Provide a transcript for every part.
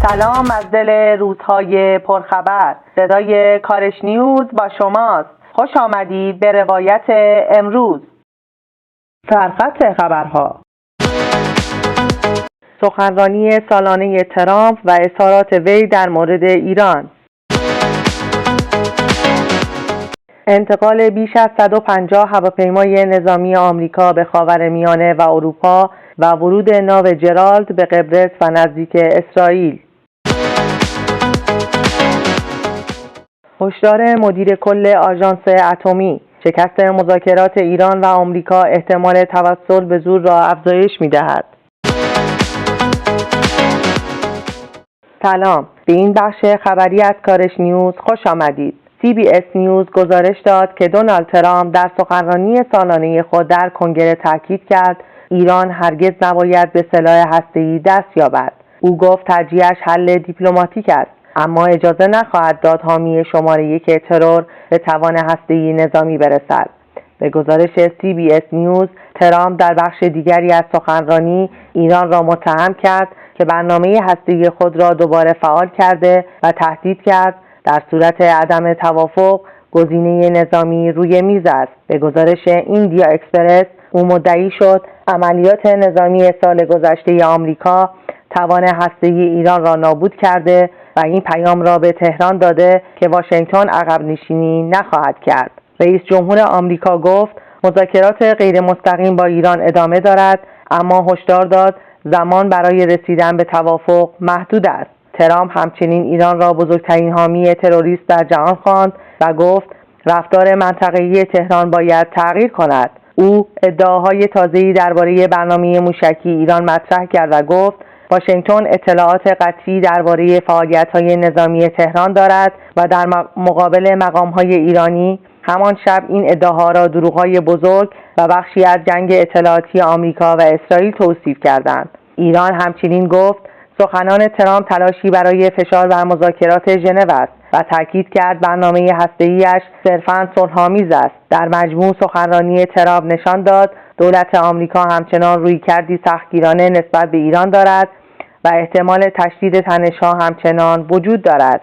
سلام از دل روزهای پرخبر. صدای کارش نیوز با شماست. خوش آمدید به روایت امروز. سرخط خبرها: سخنرانی سالانه ترامپ و اظهارات وی در مورد ایران. انتقال بیش از 150 هواپیمای نظامی آمریکا به خاورمیانه و اروپا و ورود ناو جرالد به قبرس و نزدیک اسرائیل. هشدار مدیر کل آژانس اتمی: شکست مذاکرات ایران و آمریکا احتمال توسل به زور را افزایش می‌دهد. سلام، به این بخش خبری از کارش نیوز خوش آمدید. CBS نیوز گزارش داد که دونالد ترامپ در سخنرانی سالانه خود در کنگره تاکید کرد ایران هرگز نباید به سلاح هسته‌ای دست یابد. او گفت ترجیحش حل دیپلماتیک است، اما اجازه نخواهد داد حامی شماره 1 ترور به توان هسته‌ای نظامی برسد. به گزارش CBS نیوز، ترامپ در بخش دیگری از سخنرانی ایران را متهم کرد که برنامه هسته‌ای خود را دوباره فعال کرده و تهدید کرد در صورت عدم توافق گزینه نظامی روی میز است. به گزارش ایندیا اکسپرس، او مدعی شد عملیات نظامی سال گذشته آمریکا توان هسته‌ای ایران را نابود کرده و این پیام را به تهران داده که واشنگتن عقب نشینی نخواهد کرد. رئیس جمهور آمریکا گفت مذاکرات غیر مستقیم با ایران ادامه دارد، اما هشدار داد زمان برای رسیدن به توافق محدود است. ترامپ همچنین ایران را بزرگترین حامی تروریست در جهان خواند و گفت رفتار منطقه‌ای تهران باید تغییر کند. او ادعاهای تازه‌ای درباره برنامه موشکی ایران مطرح کرد و گفت واشنگتن اطلاعات قطعی درباره فعالیت‌های نظامی تهران دارد و در مقابل مقام‌های ایرانی همان شب این ادعاها را دروغ‌های بزرگ و بخشی از جنگ اطلاعاتی آمریکا و اسرائیل توصیف کردند. ایران همچنین گفت سخنان ترامپ تلاشی برای فشار بر مذاکرات ژنو است و تاکید کرد برنامه هسته‌ای‌اش صرفاً صلح‌آمیز است. در مجموع سخنرانی ترامپ نشان داد دولت آمریکا همچنان رویکردی سختگیرانه نسبت به ایران دارد و احتمال تشدید تنش‌ها همچنان وجود دارد.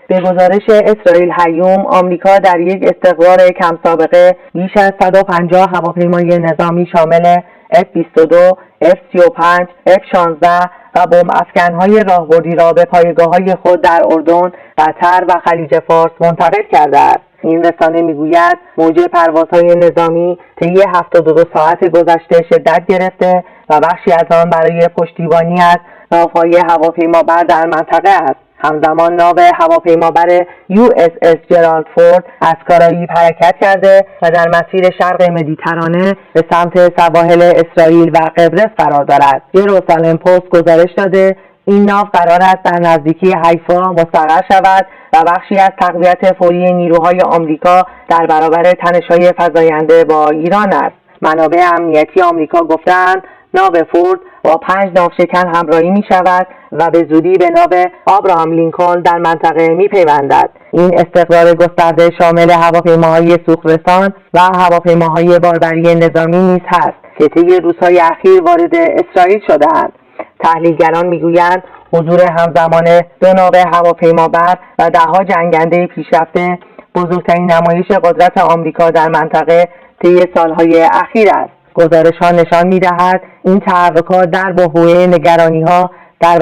به گزارش اسرائیل هیوم، آمریکا در یک استقرار کم سابقه بیش از 150 هواپیمای نظامی شامل F-22، F-35، F-16 و بمب افکن‌های راهبردی را به پایگاه‌های خود در اردن، قطر و خلیج فارس منتقل کرده است. این رسانه میگوید موج پروازهای نظامی طی 72 ساعت گذشته شدت گرفته و بخشی از آن برای پشتیبانی از ناوهای هواپیمابر در منطقه است. همزمان ناو هواپیمابر USS جرالد فورد از کارائیب حرکت کرده و در مسیر شرق مدیترانه به سمت سواحل اسرائیل و قبرس قرار دارد. یروشالیم پست گزارش داده این ناو قرار است در نزدیکی حیفا مستقر شود و بخشی از تقویت فوری نیروهای آمریکا در برابر تنش‌های فزاینده با ایران است. منابع امنیتی آمریکا گفتند ناو فورد با 5 ناوشکن همراهی می شود و به زودی به ناو آبراهام لینکلن در منطقه می پیوندد. این استقرار گسترده شامل هواپیماهای سوخت‌رسان و هواپیماهای باربری نظامی نیز هست که طی روزهای اخیر وارد اسرائیل شده‌اند. تحلیلگران میگویند حضور همزمان 2 ناو هواپیمابر و ده‌ها جنگنده پیشرفته بزرگترین نمایش قدرت آمریکا در منطقه طی سالهای اخیر است. گزارش‌ها نشان می‌دهد این تحرکات در بحبوحه نگرانی‌ها در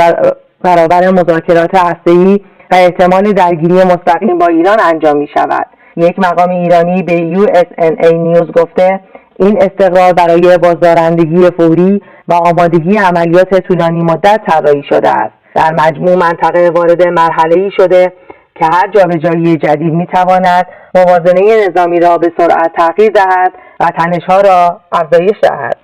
برابر مذاکرات هسته‌ای و احتمال درگیری مستقیم با ایران انجام می‌شود. یک مقام ایرانی به USNA نیوز گفته این استقرار برای بازدارندگی فوری و آمادگی عملیات طولانی مدت طراحی شده است. در مجموع منطقه وارد مرحله‌ای شده که هر جابجایی جدید می‌تواند موازنه نظامی را به سرعت تغییر دهد و تنش‌ها را افزایش دهد.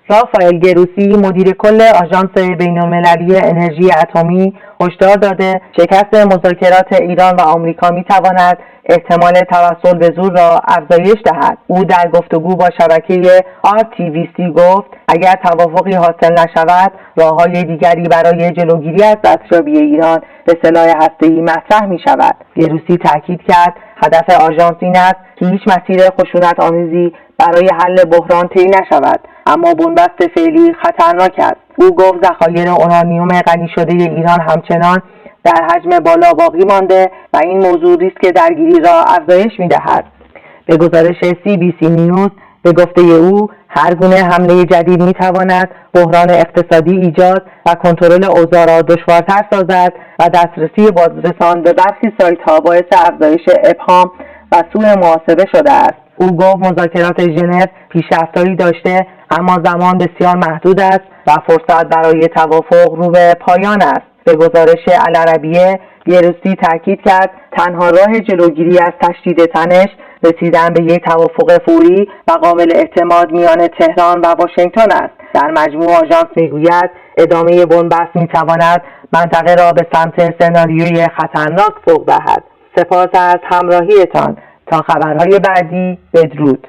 رافائل گروسی، مدیر کل آژانس بین‌المللی انرژی اتمی، هشدار داده شکست مذاکرات ایران و آمریکا می‌تواند احتمال توسل به زور را افزایش دهد. او در گفتگو با شبکه RTVC گفت اگر توافقی حاصل نشود راه‌های دیگری برای جلوگیری از دستیابی ایران به سلاح هسته‌ای مطرح می‌شود. گروسی تاکید کرد هدف آژانس این است که هیچ مسیر خشونت‌آمیزی برای حل بحران طی نشود اما بنبست فعلی خطرناک است. او گفت ذخایر اورانیوم غنی شده ایران همچنان در حجم بالا باقی مانده و این موضوع ریسک درگیری را افزایش می‌دهد. به گزارش CBC نیوز، به گفته او هر گونه حمله جدید می‌تواند بحران اقتصادی ایجاد و کنترل اوضاع را دشوارتر سازد و دسترسی بازرسان به برخی سایت‌ها باعث افزایش ابهام و سوء محاسبه شده است. او گفت مذاکرات ژنو پیشرفت‌هایی داشته اما زمان بسیار محدود است و فرصت برای توافق رو به پایان است. به گزارش العربیه، بیروسی تاکید کرد تنها راه جلوگیری از تشدید تنش رسیدن به یک توافق فوری و قابل اعتماد میان تهران و واشنگتن است. در مجموع آژانس میگوید ادامه بنبست میتواند منطقه را به سمت سناریوی خطرناک سوق دهد. سپاس از همراهیتان. تا خبرهای بعدی، بدرود.